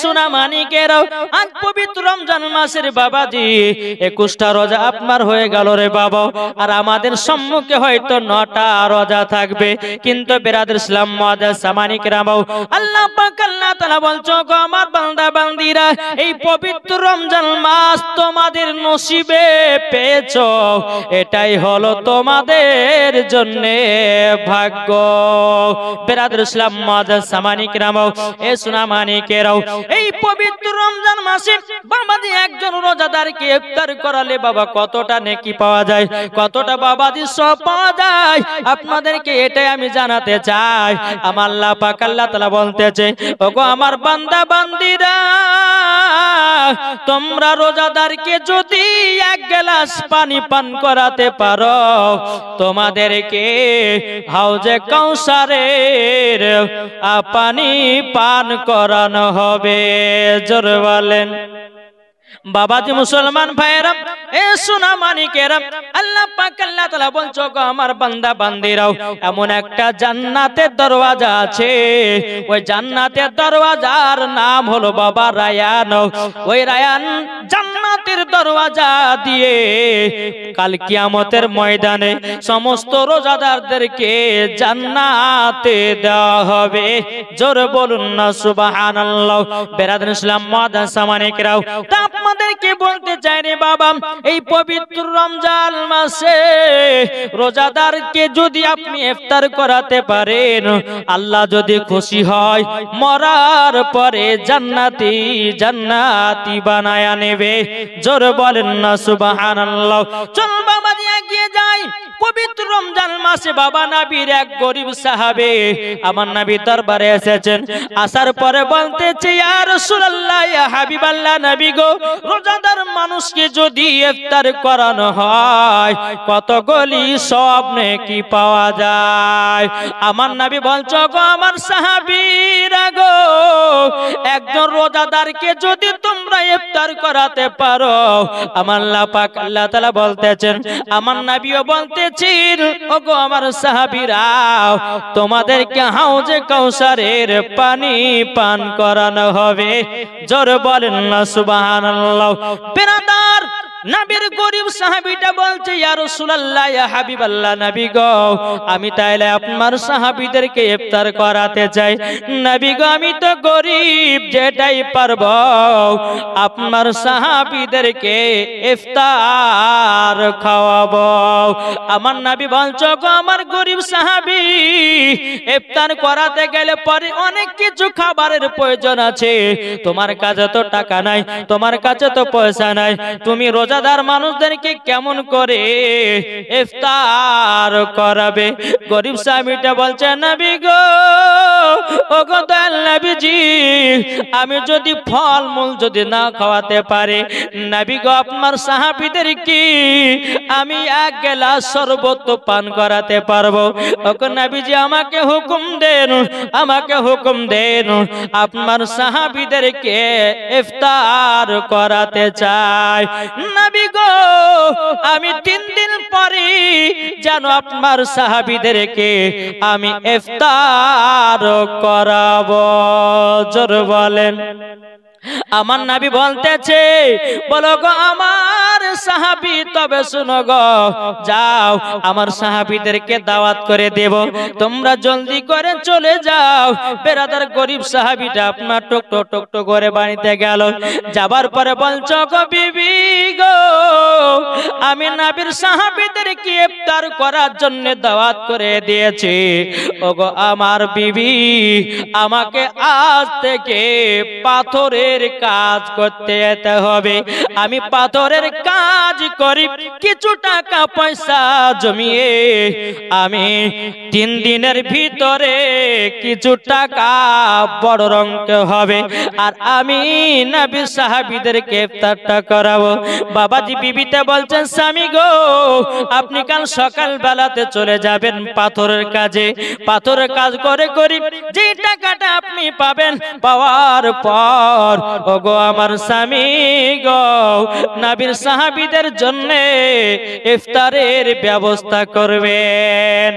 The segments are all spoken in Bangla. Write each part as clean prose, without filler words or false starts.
সোনা মানিকেরাও, আজ পবিত্র রমজান মাসের বাবাজি 21টা রোজা আপনার হয়ে গেল রে বাবা, আর আমাদের সম্মুখে হয়তো 9টা রোজা থাকবে। কিন্তু বিরাদর ইসলাম মুআজ্জাজ মানিকেরাও, আল্লাহ পাক আল্লাহ তাআলা বলছো গো আমার বান্দা বান্দিরা, এই পবিত্র রমজান মাস তোমাদের নসিবে পেয়েছো, এটাই হলো তোমাদের জন্য ভাগ্য। বিরাদর ইসলাম মুআজ্জাজ মানিকেরাও, সোনা মানিকেরাও, এই পবিত্র রমজান মাসে বাবাজি একজন রোজাদারকে ইফতার করালে বাবা কতটা নেকি পাওয়া যায়, কতটা বাবাজি সব পাওয়া যায়, আপনাদেরকে এটাই আমি জানাতে চাই। আমার আল্লাহ পাক আল্লাহ তাআলা বলতেছে, ওগো আমার বান্দা বান্দিরা, তোমরা রোজাদারকে যদি 1 গ্লাস পানি পান করাতে পারো, তোমাদেরকে হাউজে কাউসারের পানি পান করানো হবে। জোরে বলেন বাবাজি মুসলমান ভাইরা, সোনা মানিকেরা, আল্লাহ পাক আল্লাহ তাআলা বলছো গো আমার বান্দা বান্দিরাও, এমন একটা জান্নাতের দরওয়াজা আছে, ওই জান্নাতের দরওয়াজার নাম হলো বাবা রায়ান। ওই রায়ান জান্নাতের দরওয়াজা দিয়ে কাল কিয়ামতের ময়দানে সমস্ত রোজাদারদেরকে জান্নাতে দেওয়া হবে। জোরে বলুন না সুবহানাল্লাহ। বিরাদর ইসলাম মুআজ্জাজ মানিকেরাও, তা আপনাদেরকে বলতে চাই রে বাবা, এই পবিত্র রমজান মাসে রোজাদারকে যদি আপনি ইফতার করাতে পারেন, আল্লাহ যদি খুশি হয় মরার পরে জান্নাতি জান্নাতি বানায়া নেবে। জোরে বলেন না সুবহানাল্লাহ। চল বাবা এগিয়ে যাই। পবিত্র রমজান মাসে বাবা নবীর এক গরিব সাহাবে আমার নবী দরবারে এসেছেন। আসার পরে বলতেছে, ইয়া রাসূলুল্লাহ, ইয়া হাবিবাল্লাহ, নবী গো, রোজাদার মানুষকে যদি ইফতার করানো হয় কতগুলি সওয়াব নেকি পাওয়া যায়। আমার নবী বলছো গো আমার সাহাবীরা গো, একজন রোজাদারকে যদি তোমরা ইফতার করাতে পারো, আমার আল্লাহ পাক আল্লাহ তাআলা বলতেছেন, আমার নবীও বলতেছেন, ওগো আমার সাহাবীরা, তোমাদেরকে হাউজে কাউসারের পানি পান করানো হবে। জোরে বলেন না সুবহানাল্লাহ। বিরাদার নবীর গরিব সাহাবীটা বলছে, ইয়া রাসূলুল্লাহ, ইয়া হাবিবাল্লাহ, নবী গো, আমি তাইলে আপনার সাহাবীদেরকে ইফতার করাতে চাই। নবী গো, আমি তো গরিব, যেটাই পারবো আপনার সাহাবীদেরকে ইফতার খাওয়াবো। আমার নবী বলছো গো আমার গরিব সাহাবী, ইফতার করাতে গেলে পরে অনেক কিছু খাবারের প্রয়োজন আছে, তোমার কাছে তো টাকা নাই, তোমার কাছে তো পয়সা নাই, তুমি রোজাদার মানুষদেরকে কেমন করে ইফতার করাবে? গরিব সাহাবীটা বলছে, নবী গো, ওগো দয়াল নবীজি, আমি যদি ফলমূল যদি না খাওয়াতে পারি, নবী গো, আপনার সাহাবীদেরকে আমি 1 গ্লাস শরবত পান করাতে পারবো। ওগো নবীজি, আমাকে হুকুম দেন, আমাকে হুকুম দেন, আপনার সাহাবীদেরকে ইফতার করাতে চাই। নবী গো, আমি 3 দিন পরে যেন আপনার সাহাবীদেরকে আমি ইফতার করাবো। জোরে বলেন। আমার নবী বলতেছে, বলো গো আমার সাহাবী, তবে শুনো গো, যাও আমার সাহাবীদেরকে দাওয়াত করে দেব, তোমরা জলদি করে চলে যাও। বেরাদার গরিব সাহাবীটা আপনার টুকটো টুকটো করে বাড়িতে গেল। যাবার পরে বলছো গো বিবি গো, আমি নবীর সাহাবীদেরকে ইফতার করার জন্য দাওয়াত করে দিয়েছি। ওগো আমার বিবি, আমাকে আজ থেকে পাথরের কাজ করতে যেতে হবে। আমি পাথরের কাজ করি, কিছু টাকা পয়সা জমিয়ে আমি 3 দিনের ভিতরে কিছু টাকা বড় রঙকে হবে, আর আমি নবী সাহাবীদেরকে ইফতারটা করাবো। বাবাজি বিবিতে বলছেন, স্বামী গো, আপনি কাল সকাল বেলাতে চলে যাবেন পাথরের কাজে। পাথরের কাজ করে করি যে টাকাটা আপনি পাবেন, পাওয়ার পর ওগো আমার স্বামী গো, নবীর সাহাবীদের জন্য ইফতারের ব্যবস্থা করবেন।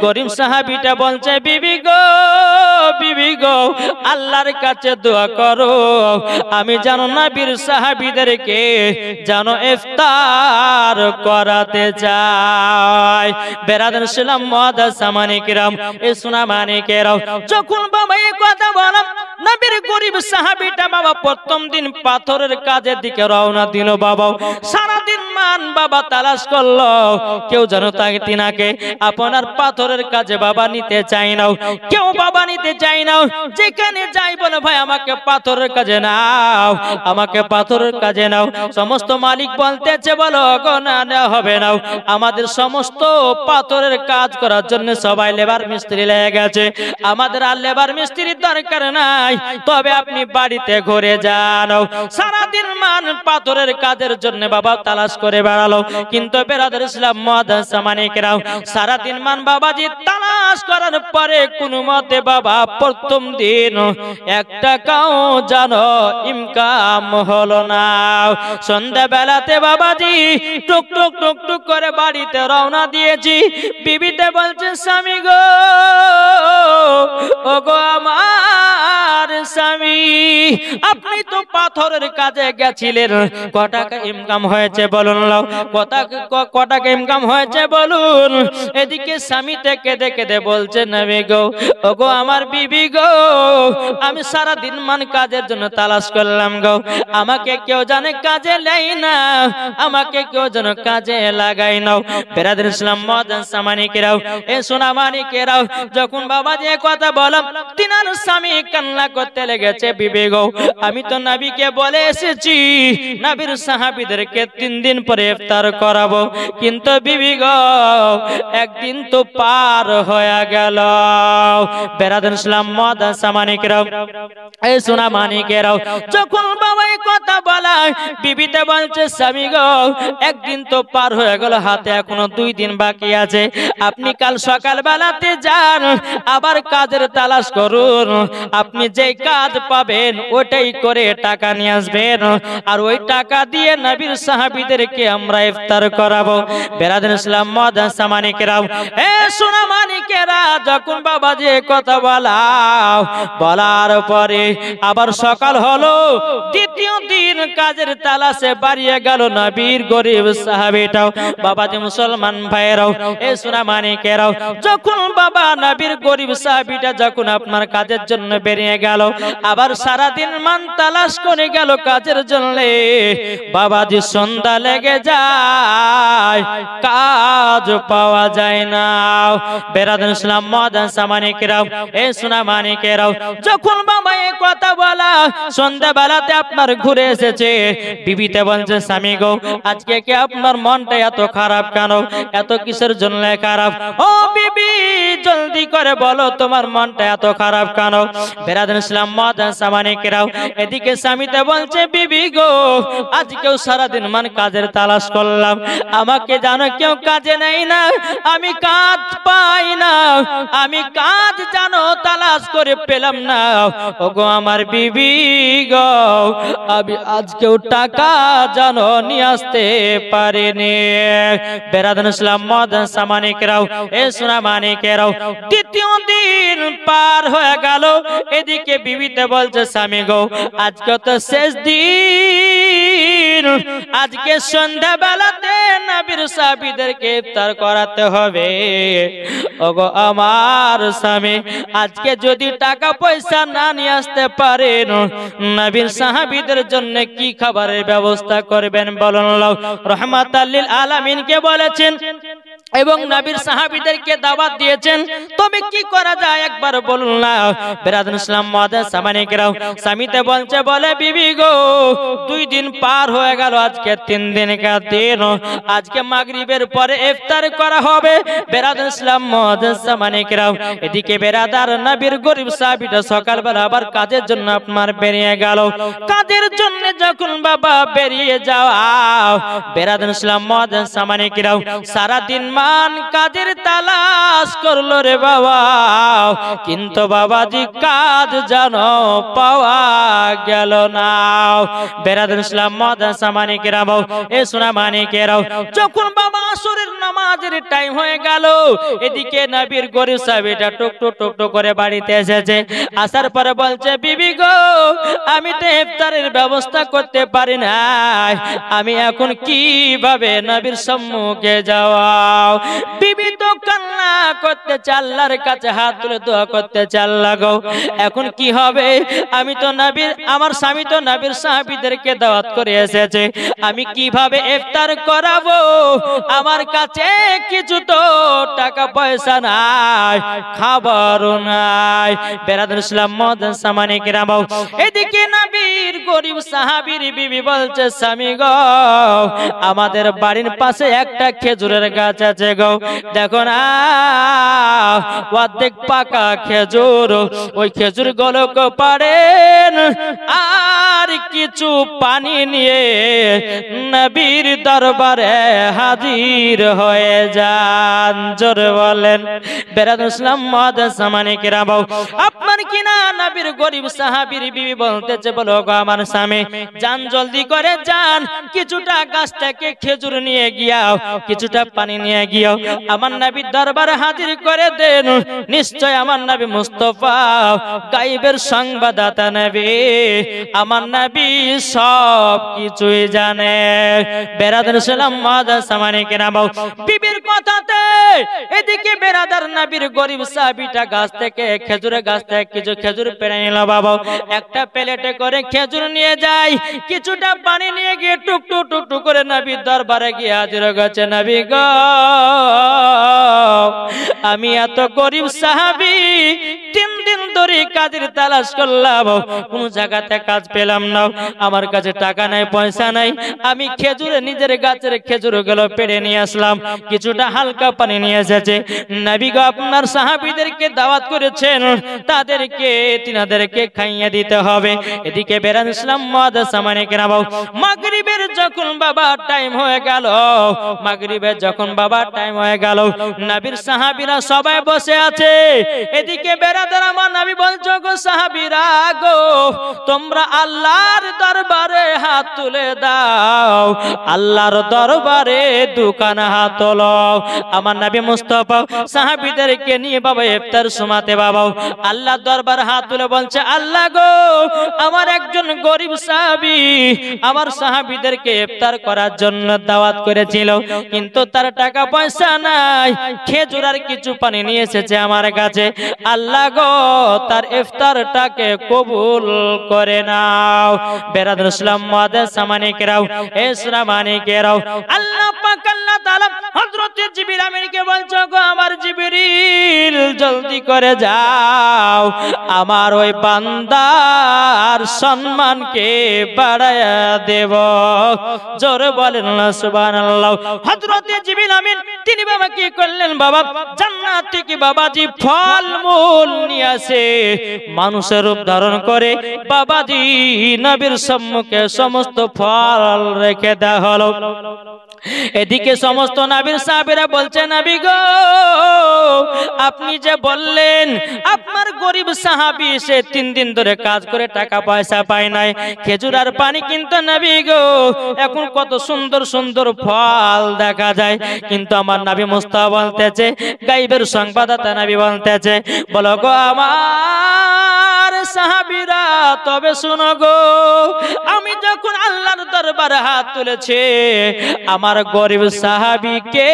গরিব সাহাবীটা বলছে, বিবি গো, বিবি গো আল্লাহর কাছে দোয়া করো আমি যেন নবীর সাহাবীদেরকে যেন ইফতার করাতে চাই। বেরাদার ইসলাম মুআদ্দাস সামানি কিরাম এ সোনা মানিকেরাও যখন বাবা এই কথা বললাম নবীর গরিব সাহাবীটা বাবা প্রথম দিন পাথরের কাজের দিকে রওনা দিল। বাবা সারা দিন মান বাবা তালাশ করলো কেউ যেন তাকে তিনাকে আপনার পাথরের কাজে বাবা নিতে চাই না, কেউ বাবা নিতে চাই না। যেখানে যাই বলে ভাই আমাকে পাথরের কাজে নাও, আমাকে পাথরের কাজে নাও। সমস্ত মালিক বলতেছে বলো গো না নেওয়া হবে না, আমাদের সমস্ত পাথরের কাজ করার জন্য সবাই লেবার মিস্ত্রি লেগে গেছে, আমাদের আর লেবার মিস্ত্রির দরকার নাই, তবে আপনি বাড়িতে ঘুরে যান। সারাদিন মান পাথরের কাজের জন্য বাবা তালাশ করে বেড়ালো, কিন্তু বেরাদার ইসলাম মুআদ্দাস সামানি কিরাম সারাদিন মান বাবাজি তালাশ করার পরে কোনো মতে বাবা প্রথম দিন 1 টাকাও জানো ইনকাম হলো না। সন্ধ্যা বেলাতে বাবাজি টুক টুক টুক টুক করে বাড়িতে রওনা দিয়েছি। বিবিতে বলছে স্বামী গো ও গো আমার স্বামী আপনি তো পাথরের কাজে গেছিলেন, ক টাকা ইনকাম হয়েছে বলুন, ক টাকা ইনকাম হয়েছে বলুন। এদিকে স্বামী থেকে দেখে দে বলছে নবী গো ও গো আমার বিবি গো আমি সারা দিন মান কাজের জন্য তালাশ করলাম গো, আমাকে কেউ জানে কাজে নেয় না, আমাকে কেউ যেন কাজে লাগাই নাও। বেরাদার ইসলাম মুআদ্দাস সামানি কিরাম এ সোনা মানিকেরাও যখন বাবা যে কথা বললাম তিনার স্বামী কান্না করতে লেগেছে। বিবি গো আমি তো নবীকে বলে এসেছি নবীর সাহাবীদেরকে 3 দিন পরে ইফতার করাবো, কিন্তু বিবি গো একদিন তো পার হয়ে গেল। বেরাদার ইসলাম মুআদ্দাস সামানি কিরাম এ সোনা মানিকেরাও যখন বাবা এই কথা বলা বিবিতে বলছে স্বামী গো একদিন তো পার হয়ে গেল, হাতে এখনো 2 দিন বাকি আছে, আপনি কাল সকাল বেলাতে যান আবার কাজের তালাশ করুন, আপনি যেই কাজ পাবেন ওটাই করে টাকা নিয়ে আসবেন, আর ওই টাকা দিয়ে নবীর সাহাবীদেরকে আমরা ইফতার করাবো। বেরাদার ইসলাম মুআদ্দাস সামানি কিরাম এ সোনা মানিকেরা যখন বাবা যে কথা বলার পরে আবার সকাল হলো, দ্বিতীয় দিন কাজের তালাশে বাড়িয়ে গেল নবীর গরিব সাহাবীটাও। বাবাজি মুসলমান ভাইরাও এ সোনা মানিকেরাও যখন বাবা নবীর গরিব সাহাবীটা যখন আপনার কাজের জন্য বেরিয়ে গেল, আবার সারা দিন মান তালাশ করে গেল কাজের জন্য, বাবাজি সন্ধ্যা লেগে যায় কাজ পাওয়া যায় না। বেরাদার ইসলাম মুআদ্দাস সামানি কিরাম এ সোনা মানিকেরাও যখন বাবা এই কথা বলা সন্ধ্যা বেলাতে আপনার ঘুরে এসেছে, বিবিতে বলছে স্বামী গো আজকে কি আপনার মনটা এত খারাপ কেন, এত কিসের জন্য খারাপ? ও বিবি জলদি করে বলো তোমার মনটা এত খারাপ কেন? বেরাদার ইসলাম মুআদ্দাস সামানি কিরাম এদিকে স্বামীতে বলছে বিবি গো আজকেও সারাদিন মান কাজের তালাশ করলাম, আমাকে জানো কেউ কাজে নেই না, আমি কাজ পাই না, আমি কাজ জানো তালাশ করে পেলাম না। ওগো আমার বিবি গো আমি আজকেও টাকা জানো নিয়ে আসতে পারিনি। বেরাদার ইসলাম মুআদ্দাস সামানি কিরাম এ সোনা মানিকেরাও দ্বিতীয় দিন পার হয়ে গেল, এদিকে বিবিতে বলছে স্বামী গো আজকে তো শেষ দিন, আজকে সন্ধ্যা বেলাতে নবীর সাহাবীদেরকে ইফতার করাতে হবে। ওগো আমার স্বামী আজকে যদি টাকা পয়সা না নিয়ে আসতে পারেন নবীর সাহাবীদের জন্য কি খাবারের ব্যবস্থা করবেন বলুন। রহমাতাল লিল আলামিনকে বলেছেন এবং নবীর সাহাবীদেরকে দাওয়াত দিয়েছেন, তবে কি করা যায় একবার বলুন না। বেরাদার ইসলাম মুআদ্দাস সামানি কিরাম স্বামীতে বলছে বলে বিবি গো 2 দিন পার হয়ে গেল, আজকে 3 দিন কা দিন, আজকে মাগরিবের পরে ইফতার করা হবে। বেরাদার ইসলাম মুআদ্দাস সামানি কিরাম এদিকে বেরাদার নবীর গরিব সাহাবীটা সকালবেলা আবার কাজের জন্য আপনার বেরিয়ে গেল, কাজের জন্য যখন বাবা বেরিয়ে যাওয়া বেরাদার ইসলাম মুআদ্দাস সামানি কিরাম সারা দিন মান কাজের তালাশ করলো রে বাবা, কিন্তু বাবাজি কাজ জানো পাওয়া গেল না। বেরাদার ইসলাম মুআদ্দাস সামানি কিরাম এ সোনা মানিকেরাও যখন বাবা আসরের নামাজের টাইম হয়ে গেল। এদিকে নবীর গরিব সাহাবীটা টুক টুক টুক টুক করে বাড়িতে এসেছে। আসার পরে বলছে, বিবি গো, আমি তো ইফতারের ব্যবস্থা করতে পারি না, আমি এখন কিভাবে নবীর সম্মুখে যাওয়াও? বিবি তো কান্না করতে আল্লাহর কাছে হাত তুলে দোয়া করতে আল্লাহ গো, এখন কি হবে? আমি তো নবীর, আমার স্বামী তো নবীর সাহাবীদেরকে দাওয়াত করে এসেছে, আমি কিভাবে ইফতার করাবো? আমার কাছে কিছু তো টাকা পয়সা নাই, খাবারও নাই। বেরাদুল ইসলাম মুআজ্জিন সামানে কিরাম, এদিকে নবীর গরিব সাহাবীর বিবি বলছে, স্বামী গো, আমাদের বাড়ির পাশে একটা খেজুরের গাছ আছে গো, দেখো না অর্ধেক পাকা খেজুর, ওই খেজুর গুলোকে পারেন আর কিছু পানি নিয়ে নবীর দরবারে হাজির হয়ে যান। জোরে বলেন। বেরাদুল ইসলাম মুআজ্জিন সামানে কিরাম, আপনার কিনা নবীর গরিব সাহাবীর বিবি বলতেছে, বলো গো আমার স্বামী, যান জলদি করে যান, কিছুটা গাছ থেকে খেজুর নিয়ে গিয়াও, কিছুটা পানি নিয়ে গিয়াও, আমার নবীর দরবারে হাজির করে দেন। নিশ্চয় আমার নবী মুস্তাফা গায়েবের সংবাদদাতা নবী, আমার নবী সব কিছুই জানে। বেরাদুল ইসলাম মুআজ্জিন সামানে কিরাম, বিবির কথাতে এদিকে বেরাদার নবীর গরিব সাহাবীটা গাছ থেকে, খেজুরের গাছ থেকে কিছু খেজুর পেড়ে নিল। বাবা একটা প্লেটে করে খেজুর নিয়ে যায়, কিছুটা পানি নিয়ে গিয়ে টুক টুক টুক টুক করে নবীর দরবারে গিয়ে হাজির হয়েছে। নবী গো, আমি এত গরিব সাহাবী, 3 দিন ধরে কাজের তালাশ করলাম, কোন জায়গাতে কাজ পেলাম না, আমার কাছে টাকা নাই, পয়সা নাই, আমি খেজুরে নিজের গাছের খেজুর গুলো পেড়ে নিয়ে আসলাম, কিছুটা হালকা পানি নিয়ে এসেছে। নবী গো, আপনার সাহাবীদেরকে দাওয়াত করেছেন, তাদেরকে তিনাদেরকে খাইয়ে দিতে হবে। এদিকে বেরাদুল ইসলাম মুআজ্জিন সামানে কিরাম, মাগরিবের যখন বাবা টাইম হয়ে গেল, মাগরিবের যখন বাবা টাইম হয়ে গেল, নবীর সাহাবীরা সবাই বসে আছে। এদিকে বেরাদার আমার নবী বলছো, গো সাহাবীরা গো, তোমরা আল্লাহর দরবারে হাত তুলে দাও, আল্লাহর দরবারে দুখানা হাত তোলো। আমার নবী মুস্তাফা সাহাবীদেরকে নিয়ে বাবা ইফতার সুমাতে বাবা আল্লাহর দরবারে হাত তুলে বলছে, আল্লাহ গো, আমার একজন গরিব সাহাবী আমার সাহাবীদেরকে ইফতার করার জন্য দাওয়াত করেছিল, কিন্তু তার টাকা পয়সা নাই, খেজুর আর কিছু পানি নিয়ে এসেছে আমার কাছে, আল্লাহ গো, তার ইফতারটাকে কবুল করে নাও। বেরাদুল ইসলাম মুআজ্জিন সামানে কিরাম, ইসলামানে কিরাম, আল্লাহ পাক আল্লাহ তাআলা হযরত জিবরিল আমিনকে বলছো, গো আমার জিবরিল, জলদি করে যাও, আমার ওই বান্দার সম্মানকে বাড়ায়া দেব। জোরে বলেন না সুবহানাল্লাহ। হযরত জিবরিল আমিন তিনি বাবা কি করলেন, বাবা জান্নাত থেকে বাবাজি ফলমূল নিয়ে আসে, মানুষের রূপ ধারণ করে বাবাজি নবীর সম্মুখে সমস্ত ফল রেখে দেওয়া হলো। এদিকে সমস্ত নবীর সাহাবীরা বলছে, নবী গো, আপনি যে বললেন আপনার গরিব সাহাবী সে 3 দিন ধরে কাজ করে টাকা পয়সা পায় নাই, খেজুর আর পানি, কিন্তু নবী গো, এখন কত সুন্দর সুন্দর ফল দেখা যায়, কিন্তু আমার নবী মুস্তাফা বলতেছে, গায়েবের সংবাদদাতা নবী বলতেছে, বলো গো আমার সাহাবীরা, তবে শুনো গো, আমি যখন আল্লাহর দরবারে হাত তুলেছি, আমার গরিব সাহাবীকে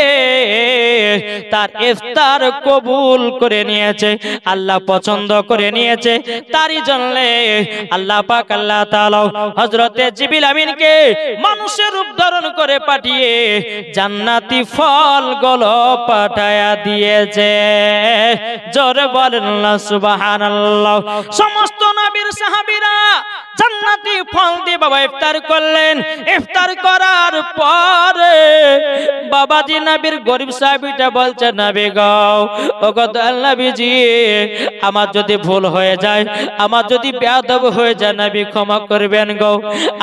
তার ইফতার কবুল করে নিয়েছে, আল্লাহ পছন্দ করে নিয়েছে, তারই জন্য আল্লাহ পাক আল্লাহ তাআলা হযরত জিবরিল আমিনকে মানুষের রূপ ধারণ করে পাঠিয়ে জান্নাতি ফলগুলো পাঠায়া দিয়েছে। জোরে বলেন না সুবহানাল্লাহ। সমস্ত নবীর সাহাবীরা জান্নাতি ফল দিয়ে বাবা ইফতার করলেন। ইফতার করার পরে বাবাজি নবীর গরিব সাহাবীটা বলছে, নবী গো, ওগো দয়াল নবীজি, আমার যদি ভুল হয়ে যায়, আমার যদি বেয়াদব হয়ে যায়, নবী ক্ষমা করবেন গো।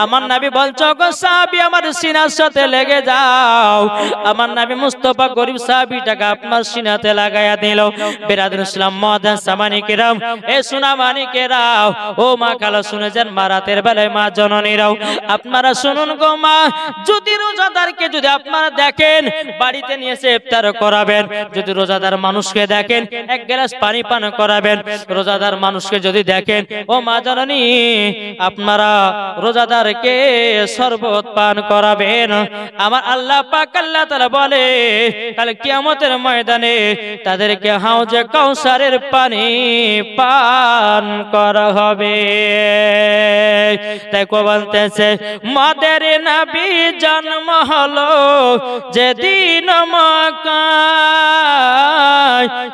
আমার নবী বলছে, ওগো সাহাবী, আমার সিনার সাথে লেগে যাও। আমার নবী মুস্তাফা গরিব সাহাবীটাকে আপনার সিনাতে লাগায়া দিল। বেরাদুল ইসলাম মুআজ্জিন সামানে কিরাম, এ সোনা মানিকেরাও, ও মা খালা শুনে যান, মারাতে রাতের বেলায় মা জননীরাও আপনারা শুনুন গো মা, যদি রোজাদারকে যদি আপনারা দেখেন বাড়িতে নিয়ে এসে ইফতার করাবেন, যদি রোজাদার মানুষকে দেখেন এক গ্লাস পানি পান করাবেন, রোজাদার মানুষকে যদি দেখেন ও মা জননী আপনারা রোজাদারকে শরবত পান করাবেন। আমার আল্লাহ পাক আল্লাহ তাআলা বলে কাল কিয়ামতের ময়দানে তাদেরকে হাউজে কাউসারের পানি পান করা হবে। তাই কো বলতেছে মাদের নবী জন্ম হলো যেদিন মক্কায়,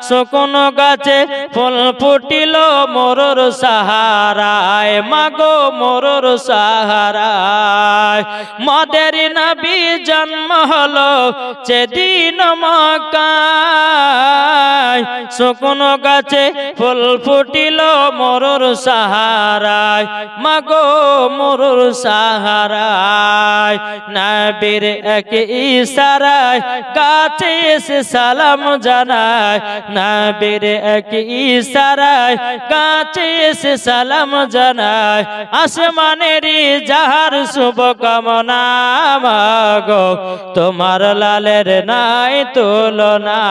শুকন গাছে ফুল ফুটিল মোরর সাহারায়, মাগো মোরর সাহারায়। মাদের নবী জন্ম হলো যেদিন মক্কায়, শুকন গাছে ফুল ফুটিল মোরর সাহারায়, মাগো মোরর সাহারায়। নবীর এক ইশারায় গাছে এসে সালাম জানায়, নবীর এক ইশারায় গাছে এসে সালাম জানায়। আসমানের যাহার শুভ কামনা, মাগো তোমার লালের নাই তুলনা।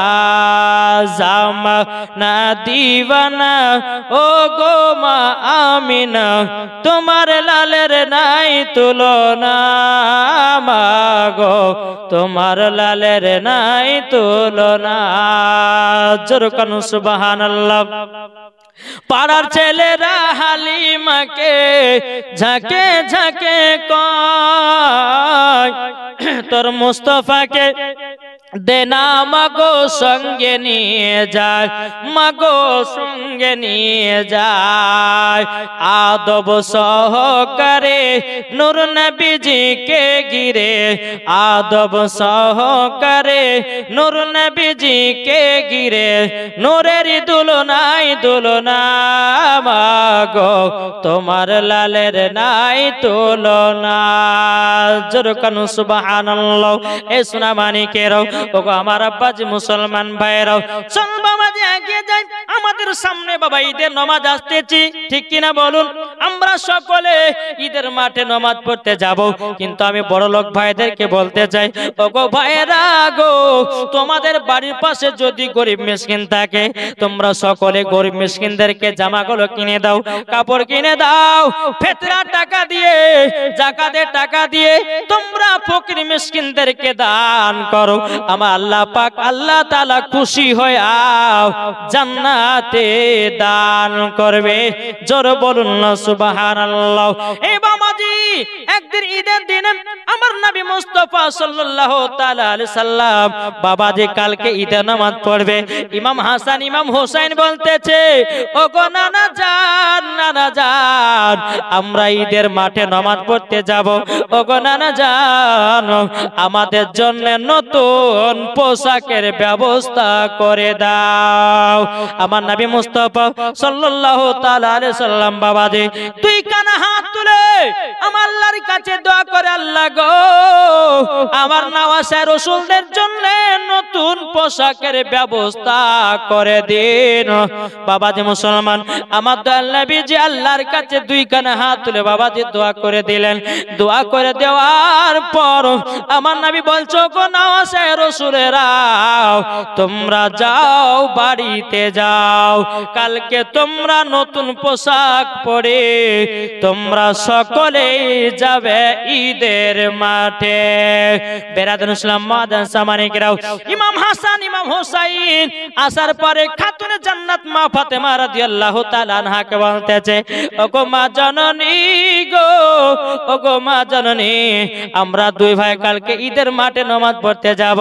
জামা না দিওয়ানা ও গো মা আমিনা, তোমার লালের নাই তুলনা, মাগো তোমার লালের নাই তুলনা। জোরে কানু সুবহানাল্লাহ। পাড়ার ছেলেরা হালিমাকে ঝাঁকে ঝাঁকে কয় তোর মুস্তাফাকে দেনা মাগো সঙ্গে নিয়ে যায়, মাগো সঙ্গে নিয়ে যায়। আদব সহকারে নূর নবীজিকে ঘিরে, আদব সহকারে নূর নবীজিকে ঘিরে, নূরের দুলনাই দুলনা, মাগো তোমার লালের নাই তুলনা। জোরে কানু সুবহানাল্লাহ। এ সোনা মানিকেরাও ওগো আমার আব্বাজি মুসলমান ভাইরাও, চল বাবা যে এগিয়ে যাই, আমাদের সামনে বাবা ঈদের নামাজ আসতেছি, ঠিক কিনা বলুন? আমরা সকলে ঈদের মাঠে নামাজ পড়তে যাব, কিন্তু আমি বড় লোক ভাইদেরকে বলতে চাই ওগো ভাইরা গো, তোমাদের বাড়ির পাশে যদি গরিব মিসকিন থাকে তোমরা সকলে গরিব মিসকিনদেরকে জামাগুলো কিনে দাও, কাপড় কিনে দাও, ফিতরা টাকা দিয়ে যাকাতের টাকা দিয়ে তোমরা ফকির মিসকিনদেরকে দান করো। আমার আল্লাহ পাক আল্লাহ তাআলা খুশি হয়ে জান্নাতে দান করবে। জোরে বলুন না সুবহানাল্লাহ। এই বাবাজি একদিন ঈদের দিনে আমার নবী মুস্তাফা সাল্লাল্লাহু তাআলা আলাইহি সাল্লাম বাবাজি কালকে ঈদের নামাজ পড়বে। ইমাম হাসান ইমাম হোসেন বলতেছে ওগো নানা জান, নানা জান আমরা ঈদের মাঠে নামাজ পড়তে যাব, ওগো নানা জান আমাদের জন্য নতুন পোশাকের ব্যবস্থা করে দাও। আমার নবী মুস্তাফা সাল্লাল্লাহু তাআলা আলাইহি সাল্লাম বাবাজি দুই কানা হাত তুলে আমার আল্লাহর কাছে দোয়া করে, আল্লাহ গো আমার নওয়াসে রাসূলদের জন্য নতুন পোশাকের ব্যবস্থা করে দিন। বাবাজি মুসলমান আমার দয়াল নবীজি আল্লাহর কাছে দুই কানা হাত তুলে বাবাজি দোয়া করে দিলেন। দোয়া করে দেওয়ার পর আমার নবী বলছো গো নওয়াসে রাসূলেরা তোমরা যাও বাড়িতে যাও, কালকে তোমরা নতুন পোশাক পরে তোমরা সকলে যাবে ঈদের মাঠে। বেরাদান ইসলাম মাদান সামানিকরাও, ইমাম হাসান ইমাম হোসেন আসার পরে খাতুনে জান্নাত মা ফাতেমা রাদিয়াল্লাহু তাআলা আনহাকে বলতেছে ওগো মা জননী গো, ওগো মা জননী আমরা দুই ভাই কালকে ঈদের মাঠে নামাজ পড়তে যাব,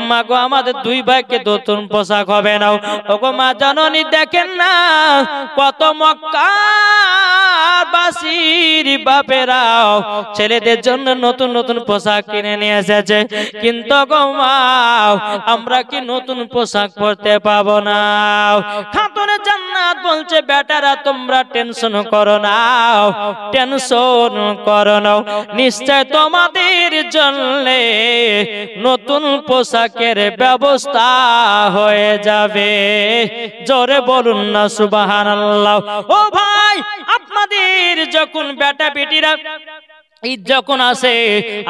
মা গো আমাদের দুই ভাইকে নতুন পোশাক হবে না। ওগো মা জননী দেখেন না কত মক্কা বাসীর বাপেরাও ছেলেদের জন্য নতুন নতুন পোশাক কিনে নিয়ে এসেছে, কিন্তু গো মা আমরা কি নতুন পোশাক পরতে পাবো না? খাতুনে জান্নাত বলছে বেটারা তোমরা টেনশন করো না, টেনশন করো না, নিশ্চয় তোমাদের জন্য নতুন পোশাকের ব্যবস্থা হয়ে যাবে। জোরে বলুন না সুবহানাল্লাহ। ও ভাই আপনাদের যখন বেটা বেটিরা ঈদ যখন আসে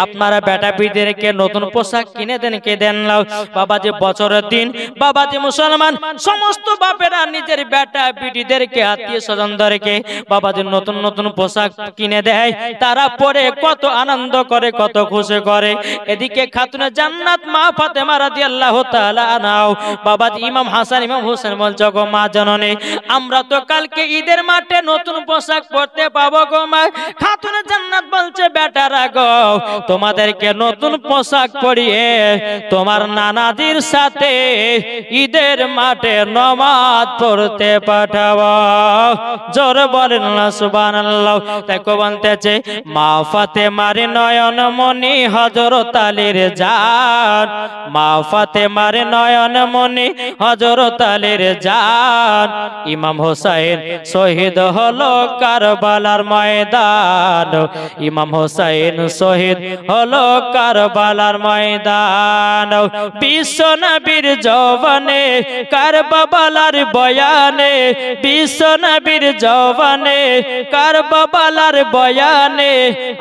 আপনারা বেটা বেটিদেরকে নতুন পোশাক কিনে দেন কে দেন না? বাবাজি বছরের দিন বাবাজি মুসলমান সমস্ত বাপেরা নিজের বেটা বেটিদেরকে আত্মীয় স্বজনদেরকে বাবাজি নতুন নতুন পোশাক কিনে দেয়, তারা পরে কত আনন্দ করে, কত খুশি করে। এদিকে খাতুনে জান্নাত মা ফাতেমা রাদিয়াল্লাহু তাআলা আনহা বাবাজি ইমাম হাসান ইমাম হোসেন বলছে, গো মা জননী, আমরা তো কালকে ঈদের মাঠে নতুন পোশাক পরতে পাবো গো মা। খাতুনে জান্নাত বলছে, বেটারা গো, তোমাদেরকে নতুন পোশাক পরিয়ে তোমার নানাজির সাথে ঈদের মাঠে নামাজ পড়তে পাঠাবো। জোরে বলেন না সুবহানাল্লাহ। তাই কো বলতেছে, মা ফাতেমার নয়ন মনি হযরত আলীর জান, মা ফাতেমার নয়ন মনি হযরত আলীর জান, ইমাম হোসেন শহীদ হলো কারবালার ময়দান, ইমাম হোসেন শহীদ হলো কারবালার ময়দান। বিশ্ব নবীর জওয়ানে কারবালার বয়ানে, বিশ্ব নবীর জওয়ানে কারবালার বয়ানে,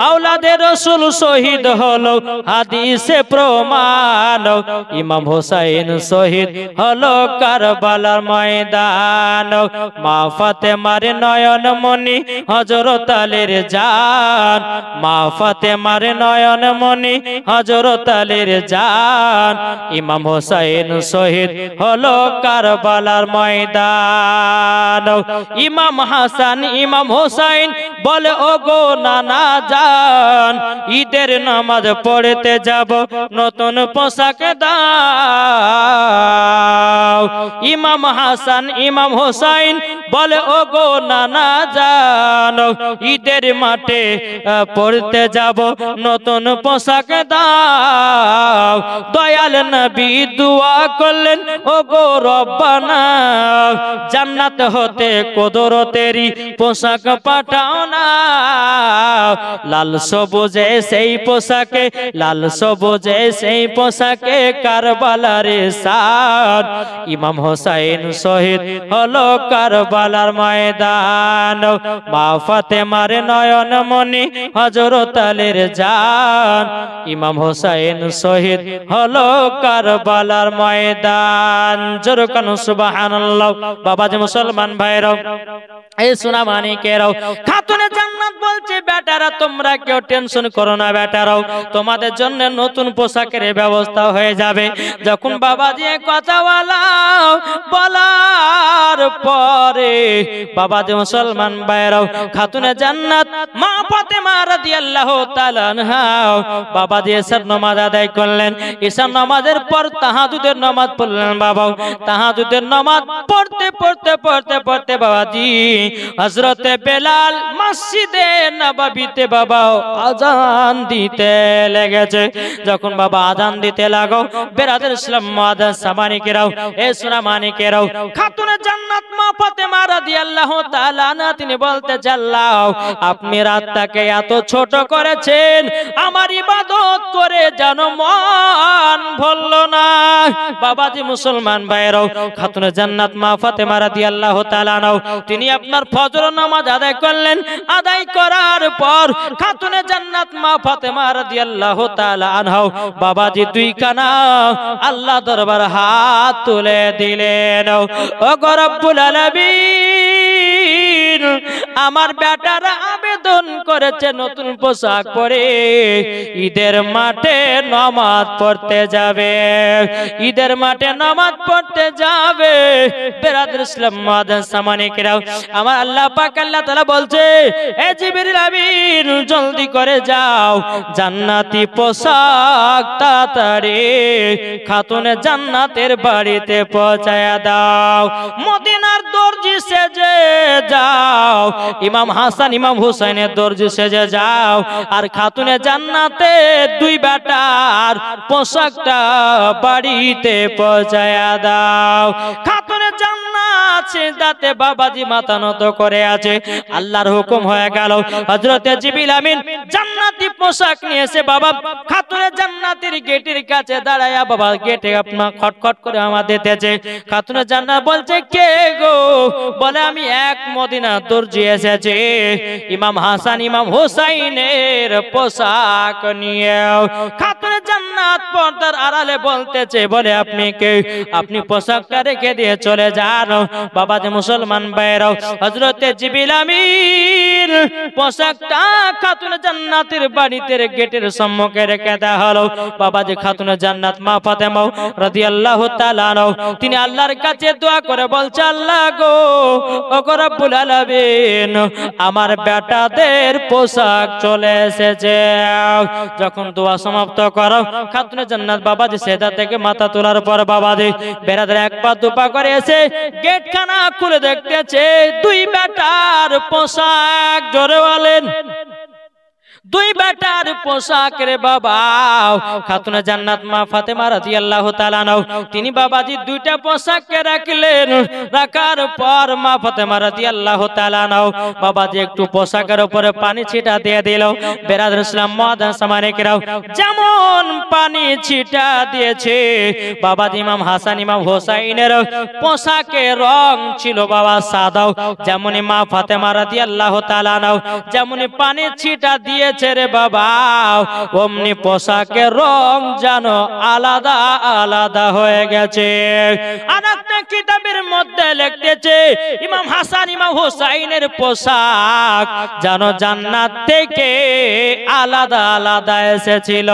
আওলাদে রাসূল শহীদ হলো হাদিসে প্রমাণ, ইমাম হোসেন শহীদ হলো কারবালার ময়দান। মা ফাতেমার নয়ন মনি হযরত আলীর জান, মা ফাতেমার নয়ন মনি হযরত আলীর জান, ইমাম হোসেন শহীদ হলো কারবালার ময়দান। ইমাম হাসান ইমাম হোসেন বলে, ও গো নানা জান, ঈদের নামাজ পড়তে যাব, নতুন পোশাক দাও। ইমাম হাসান ইমাম হোসেন বলে, ও গো নানা জান, ঈদের মাঠে পড়তে যাব, নতুন পোশাক দাও। দয়াল নবী দোয়া করলেন, ও গো রব্বানা, জান্নাত হতে কুদরতেরই পোশাক পাঠাও না। লাল সবুজে সেই পোশাকে, লাল সবুজে সেই পোশাকে কারবালার শান, ইমাম হোসেন শহীদ হলো কারবালার ময়দান। মা ফাতেমার নয়ন মনি হযরত আলীর জান, ইমাম হোসেন শহীদ হলো কারবালার ময়দান। জোরে কানো সুবহানাল্লাহ। বাবাজি মুসলমান ভাইরাও, এই সোনা মানিকেরাও, খাতুনে জান্নাত বলছে, বেটারা তোমরা কেউ টেনশন করো না, বেটারাও তোমাদের জন্য নতুন পোশাকের ব্যবস্থা হয়ে যাবে। যখন বাবাজি কথা বলার পরে বাবাজি মুসলমান ভাইরাও, খাতুনে জান্নাত মা ফাতেমা রাদিয়াল্লাহু তাআলা আনহা বাবাজি এশার নামাজ আদায় করলেন। এশার নামাজের পর তাহাজ্জুদের নামাজ পড়লেন। বাবা তাহাজ্জুদের নামাজ পড়তে পড়তে পড়তে পড়তে বাবাজি হযরতে বেলাল মসজিদে নববীতে বাবা আযান দিতে লেগেছে। যখন বাবা আযান দিতে লাগো, বেরাদার ইসলাম মুআদ্দাস সামানিকেরাও, এ সোনা মানিকেরাও, খাতুনে জান্নাত মা ফাতেমা রাদিয়াল্লাহু তাআলা আনহা তিনি বলতে, আল্লাহ আপনি রাতটাকে এত ছোট করেছেন, আমার ইবাদত করে যেন মন ভরল না। বাবাজি মুসলমান ভাইরাও, খাতুনে জান্নাত মা ফাতেমা রাদিয়াল্লাহু তাআলা আনহা তিনি আপনার ফজর নামাজ আদায় করলেন। আদায় করার পর খাতুনে জান্নাত মা ফাতেমা রাদিয়াল্লাহু তাআলা আনহা বাবাজি দুই কানা আল্লাহ দরবার হাত তুলে দিলেন। ও গো রব্বুল আলামিন, আমার বেটারা আবেদন করেছে নতুন পোশাক পরে ঈদের মাঠে নামাজ পড়তে যাবে, ঈদের মাঠে নামাজ পড়তে যাবে। বেরাদার ইসলাম মুআদ্দাস সামানিকেরাও, আমার আল্লাহ পাক আল্লাহ তাআলা বলছে, এ জিবরিল আমিন জলদি করে যাও, জান্নাতি পোশাক তাড়াতাড়ি খাতুনে জান্নাতের বাড়িতে পৌঁছায়া দাও। মদিনার দর্জি সেজে যাও, ইমাম হাসান ইমাম হুসাইনের দর্জি সেজে যাও, আর খাতুনে জান্নাতে দুই বেটার পোশাকটা বাড়িতে পৌঁছায়া দাও। খাতুনে জান্নাত সিজদাতে বাবাজি মাথা নত করে আছে। আল্লাহর হুকুম হয়ে গেল, হযরতে জিবরিল আমিন জান্নাত জান্নাতি পোশাক নিয়েছে বাবা খাতুনে জান্নাতের গেটের কাছে দাঁড়ায়া বাবা গেটে আপনার খটখট করে আমাদের দিতেছে খাতুনে জান্নাত বলছে কে গো বলে আমি এক মদিনা দর্জি এসেছি ইমাম হাসান ইমাম হুসাইনের পোশাক নিয়ে খাতুনে জান্নাত পর্দার আড়ালে বলতেছে বলে আপনি কে আপনি পোশাকটা রেখে দিয়ে চলে যান বাবা যে মুসলমান ভাইরাও হযরতে জিবরিল আমিন পোশাকটা খাতুনে জান্নাতের বাড়িতে গেটের সম্মুখে রেখে দেওয়া হলো বাবা যে খাতুনে জান্নাত মা ফাতেমা রাদিয়াল্লাহু তাআলা তিনি আল্লাহর কাছে দোয়া করে বলছে আল্লাহ গো ওগো রব্বুল আলামিন আমার বেটাদের পোশাক চলে এসেছে যখন দোয়া সমাপ্ত করো খাতুনে জান্নাত বাবাজি সেজদা থেকে মাথা তোলার পর বাবাজি বেরাদের এক পা দুপা করে এসে গেটখানা খুলে দেখতেছে দুই বেটার পোশাক জোরে বলেন দুই বেটার পোশাক রে বাবা খাতুনে জান্নাত মা ফাতেমা রাদিয়াল্লাহু তাআলা তিনি বাবাজি দুইটা পোশাককে রাখলেন রাখার পর মা ফাতেমা রাদিয়াল্লাহু তাআলা বাবাজি একটু পোশাকের উপরে পানি ছিটা দিয়ে দিল বেরাদর ইসলাম মুআদ্দান সামানিকরাও যেমন পানি ছিটা দিয়েছে বাবাজি ইমাম হাসান ইমাম হোসাইনের পোশাকের রং ছিল বাবা সাদা যেমন মা ফাতেমা রাদিয়াল্লাহু তাআলা যেমন পানি ছিটা দিয়ে রে বাবা অমনি পোশাকের রং জানো আলাদা আলাদা হয়ে গেছে আর একটা কিতাবের মধ্যে লিখতেছে ইমাম হাসান ইমাম হোসাইনের পোশাক জানো জান্নাত থেকে আলাদা আলাদা এসেছিল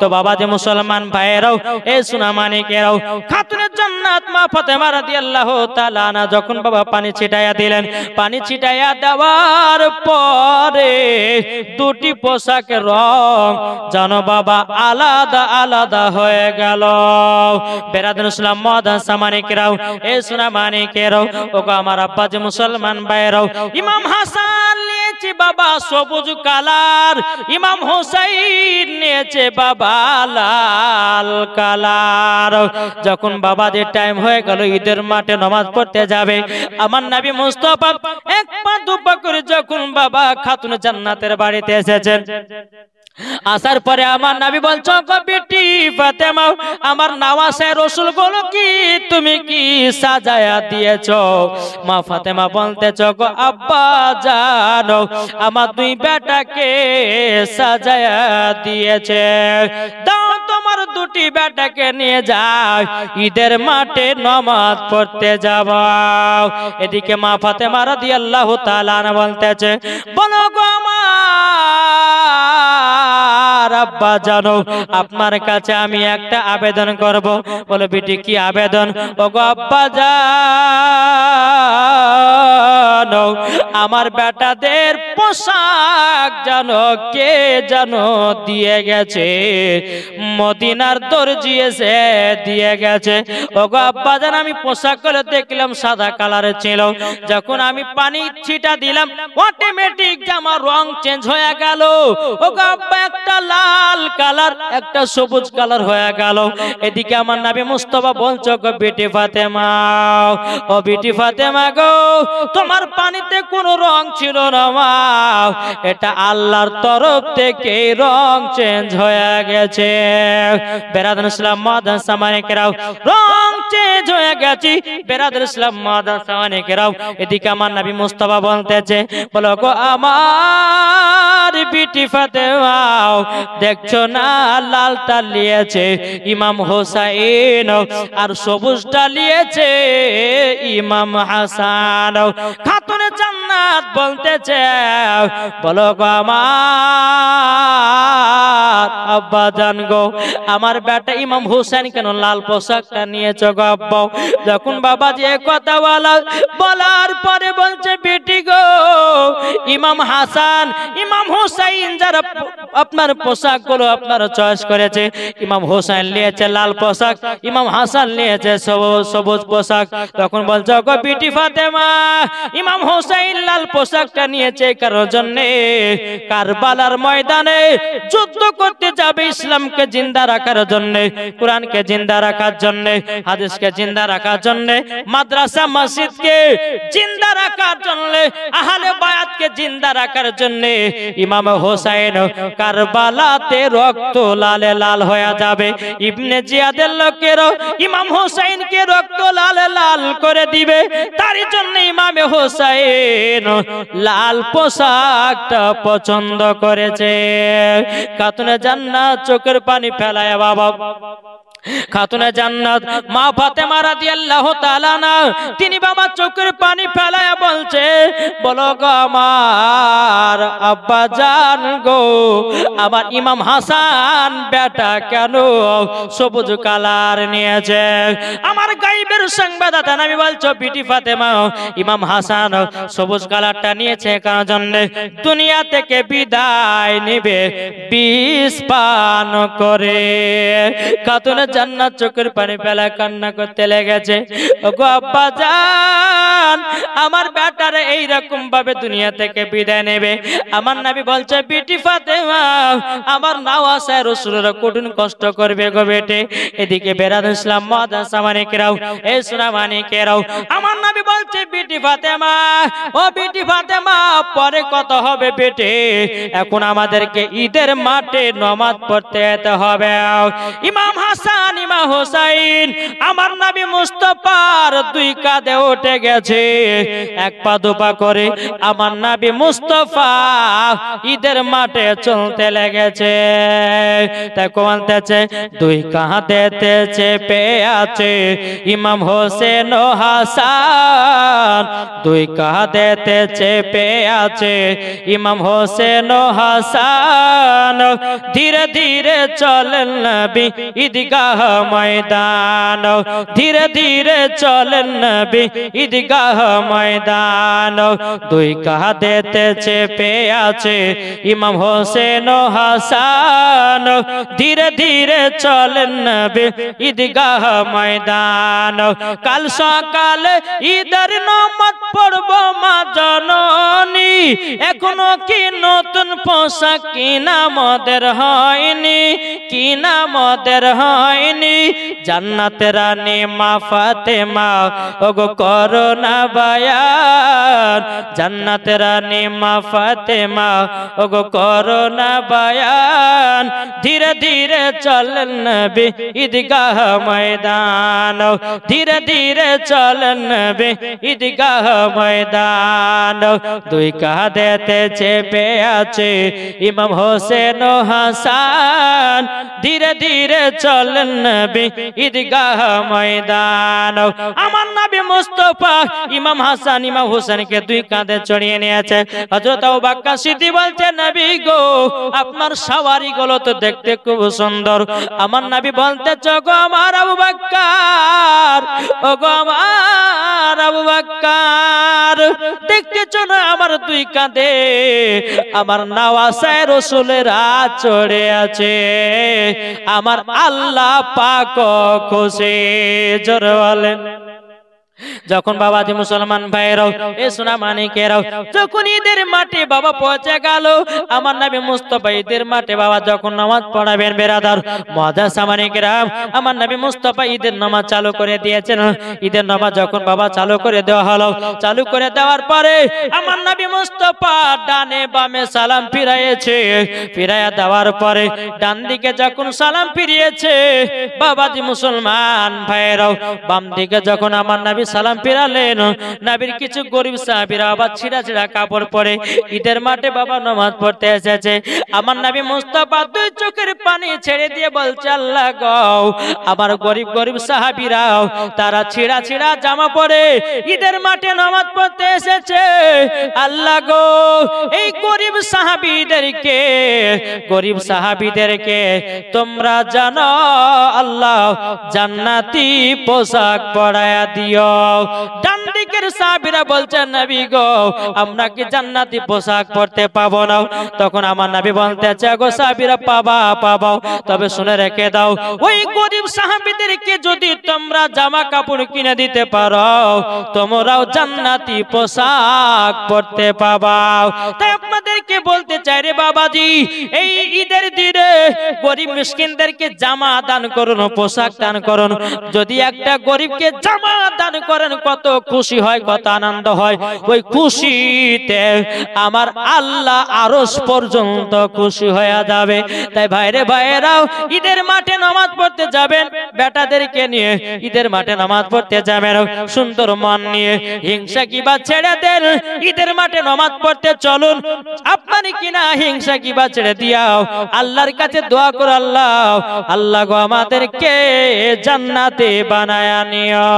তো বাবা যে মুসলমান ভাইরাও এই সুনামানিকেরাও খাতুনে জান্নাত মা ফাতেমা রাদিয়াল্লাহু তাআলা যখন বাবা পানি ছিটাইয়া দিলেন পানি ছিটাইয়া দেওয়ার পরে দুটি পোশাকের রং জানো বাবা আলাদা আলাদা হয়ে গেল বেরাদর ইসলাম মুআদ্দান সামানিকরাও এই সুনামানিকেরাও ওগো আমার আব্বা যে মুসলমান ভাইরাও ইমাম হাসান নিয়েছে বাবা সবুজ কালার ইমাম হোসাইন নিয়েছে বাবা লাল কালার যখন বাবা যে টাইম হয়ে গেল ঈদের মাঠে নামাজ পড়তে যাবে আমার নবী মুস্তাফা এক পা দুপা করে যখন বাবা খাতুনে জান্নাতের বাড়িতে এসেছেন আসার পরে আমার নবী বলছো গো বেটি ফাতেমা আমার নওয়াসে রাসূল গুলো কি তুমি কি সাজায়া দিয়েছো মা ফাতেমা বলতেছো গো আব্বা জানো আমার দুই বেটাকে সাজায়া দিয়েছে দাও তোমার দুটি বেটাকে নিয়ে যাও ঈদের মাঠে নামাজ পড়তে যাব এদিকে মা ফাতেমা রাদিয়াল্লাহু তাআলা বলতেছে বলো গো আমার আব্বা জানো আপনার কাছে আমি একটা আবেদন করব বলে বেটি কি আবেদন ওগো আব্বা জানো আমার বেটাদের পোশাক জানো কে জানো দিয়ে গেছে মদিনার দর্জি এসে দিয়ে গেছে ওগো আব্বা জান আমি পোশাকগুলো দেখলাম সাদা কালারের ছিল যখন আমি পানি ছিটা দিলাম অটোমেটিক জামার রং চেঞ্জ হয়ে গেল ওগো আব্বা একটা লাল কালার একটা সবুজ কালার হয়ে গেল এদিকে আমার নবী মুস্তাফা বলছো গো বেটি ফাতেমা ও বেটি ফাতেমা গো তোমার পানিতে কোনো রং ছিল না মা এটা আল্লাহর তরফ থেকে রং চেঞ্জ হয়ে গেছে বেরাদর ইসলাম মুআদ্দান সামানিকরাও রং চেঞ্জ হয়ে গেছে বেরাদর ইসলাম মুআদ্দান সামানিকরাও এদিকে আমার নবী মুস্তাফা বলতেছে বলো গো আমার বেটি ফাতেমা দেখছো না লালটা নিয়েছে ইমাম হোসাইন আর সবুজটা নিয়েছে ইমাম হাসান খাতুনে জান্নাত বলতেছে বলো গো আমার আব্বা জান গো আমার বেটা ইমাম হোসেন কেন লাল পোশাকটা নিয়েছো গো আব্বা যখন বাবা যে কথা বলার পরে বলছে বেটি গো ইমাম হাসান ইমাম হোসেন যারা আপনার পোশাক গুলো আপনার চয়েস করেছে ইমাম হোসেন নিয়েছে লাল পোশাক ইমাম হাসান নিয়েছে সবুজ পোশাক তখন বলছো গো বেটি ফাতেমা ইমাম হোসেন লাল পোশাকটা নিয়েছে কারোর জন্য কারবালার ময়দানে যুদ্ধ করতে হবে ইসলামকে জিন্দা রাখার জন্য, কোরআনকে জিন্দা রাখার জন্য, হাদিসকে জিন্দা রাখার জন্য, মাদ্রাসা মসজিদকে জিন্দা রাখার জন্য, আহলে বায়াতকে জিন্দা রাখার জন্য ইমাম হোসেন কারবালাতে রক্ত লালে লাল হয়ে যাবে। ইবনে জিয়াদের লোকেরা ইমাম হোসেনকে রক্ত লালে লাল করে দিবে। তার জন্য ইমাম হোসেন লাল পোশাকটা পছন্দ করেছে। খাতুনে জান্নাত চোখের পানি ফেলায় বাবা, খাতুনে জান্নাত মা ফাতেমা রাদিয়াল্লাহু তাআলা না, তিনি বাবা চোখের পানি ফেলায়া বলছে, বলো গো আমার আব্বা জান গো, আমার ইমাম হাসান বেটা কেন সবুজ কালার নিয়েছে? আমার গায়েবের সংবাদদাতা নবী বলছো বিটি ফাতেমা, ইমাম হাসান সবুজ কালারটা নিয়েছে কার জন্য? দুনিয়া থেকে বিদায় নেবে বিষ পান করে। খাতুনে জান্নাত চোখের পানি ফেলা কান্না করতে লেগেছে। ওগো আব্বা জান, আমার বেটারে এইরকম ভাবে দুনিয়া থেকে বিদায় নেবে। আমার নবী বলছে বিটি ফাতেমা, আমার নাওয়াসা রাসূলের কঠিন কষ্ট করবে গো বেটে। এদিকে বেরাদ ইসলাম মাদ্রাসা মানিকেরাও, এই সোনা মানিকেরাও, আমার নবী বলছে বিটি ফাতেমা, ও বিটি ফাতেমা, পরে কত হবে বেটে, এখন আমাদেরকে ঈদের মাঠে নামাজ পড়তে যেতে হবে। ইমাম হাসান ইমাম হোসেন আমার নবী মুস্তাফার দুই কাঁধে উঠে গেছে, এক পা দুপা করে আমার নবী মুস্তাফা ঈদের মাঠে চলতে লেগেছে। তাই বলতেছে দুই কাঁধেতে চেপে আছে ইমাম হোসেন ও হাসান, দুই কাঁধেতে চেপে আছে ইমাম হোসেন ও হাসান, ধীরে ধীরে চলেন নবী ঈদগাহ ময়দান, ধীরে ধীরে চলেন নবী ঈদগাহ ময়দান, দুই কাঁধেতে চেপে আছে ইমাম হোসেন ও হাসান, ধীরে ধীরে চলেন নবী ঈদগাহ ময়দান। কাল সকালে ঈদের নামাজ পড়ব মা জননী, এখনো কি নতুন পোশাক কিনা মদের হয়নি, কিনা মদের হয়নি। জান্নাতের রানী মা ফাতেমা ওগো করোনা বায়ান, জান্নাতের রানী মা ফাতেমা ওগো করোনা বায়ান, ধীরে ধীরে চলেন নবী ঈদগাহ ময়দান, ধীরে ধীরে চলেন নবী ঈদগাহ ময়দান, দুই কাঁধেতে চেপে আছে ইমাম হোসেন ও হাসান, ধীরে ধীরে চলেন নবী ঈদগাহ ময়দান। আমার নবী মুস্তাফা ইমাম হাসান ইমাম হোসেনকে দুই কাঁধে চড়িয়ে নিয়েছে। হযরত আবু বকর সিদ্দিক বলছে নবী গো, আপনার সওয়ারি গুলো তো দেখতে খুব সুন্দর। আমার নবী বলতে গো আমার আবু বকর, ও গো আমার আবু বকর, দেখতেছো না আমার দুই কাঁধে আমার নাওয়াসা রাসূলের হাত চড়ে আছে, আমার আল্লাহ পাক খুশি। জোরে বলেন। যখন বাবাজি মুসলমান ভাইরাও এ সোনা মানিকেরাও যখন ঈদের মাঠে বাবা পৌঁছে গেল, আমার নবী মুস্তাফা ঈদের মাঠে বাবা যখন নামাজ পড়াবেন বেরাদার মাদ্রাসা মানিকেরাম, আমার নবী মুস্তাফা ঈদের নামাজ চালু করে দিয়েছেন। ঈদের নামাজ যখন বাবা চালু করে দেওয়া হলো, চালু করে দেওয়ার পরে আমার নবী মুস্তাফা ডানে বামে সালাম ফিরাইয়েছে। ফিরাইয়া দেওয়ার পরে ডান দিকে যখন সালাম ফিরিয়েছে বাবাজি মুসলমান ভাইরাও, বাম দিকে যখন আমার নবী সালাম ফিরালেন, নবীর কিছু গরিব সাহাবীরা আবার ছিঁড়া ছিঁড়া কাপড় পরে ঈদের মাঠে বাবা নামাজ পড়তে এসেছে। আমার নবী মুস্তাফা দুই চোখের পানি ছেড়ে দিয়ে বলছে আল্লাহ গো, আমার গরিব গরিব সাহাবীরাও তারা ছিঁড়া ছিঁড়া জামা পরে ঈদের মাঠে নামাজ পড়তে এসেছে। আল্লাহ গো, এই গরিব সাহাবীদেরকে তোমরা জানো আল্লাহ জান্নাতি পোশাক পরায়া দিও। ডান দিকের পাকের সাহাবীরা বলছেন নবী গো আমরা কি জান্নাতি পোশাক পরতে পাবো না? তখন আমার নবী বলতেছে গো সাহাবীরা পাবা, তবে শুনে রেখে দাও ওই গরিব সাহাবীদেরকে যদি তোমরা জামা কাপড় কিনে দিতে পারো তোমরাও জান্নাতি পোশাক পরতে পাবা। তাই আপনাদেরকে বলতে চাই রে বাবাজি, এই ঈদের দিনে গরিব মিসকিনদেরকে জামা দান করুন, পোশাক দান করুন। যদি একটা গরিবকে জামা দান করেন কত খুশি হয়, কত আনন্দ হয়। ওই খুশিতে আমার আল্লাহ আরশ পর্যন্ত খুশি হয়ে যাবে। তাই ভাইরে ভাইয়েরাও ঈদের মাঠে নামাজ পড়তে যাবেন, বেটাদেরকে নিয়ে ঈদের মাঠে নামাজ পড়তে যাবেন সুন্দর মন নিয়ে, হিংসা কিবা ছেড়ে দেন, ঈদের মাঠে নামাজ পড়তে চলুন। আপনারই কিনা হিংসা কিবা ছেড়ে দিয়াও আল্লাহর কাছে দোয়া করো, আল্লাহ গো আমাদেরকে জান্নাতে বানায় নিও।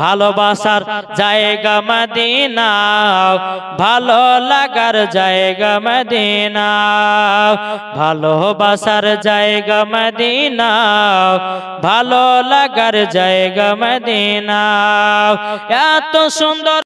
ভালোবাসার জায়গা মদিনা, ভালো লাগার জায়গা মদিনা, ভালোবাসার জায়গা মদিনা, ভালো লাগার জায়গা মদিনা। এত সুন্দর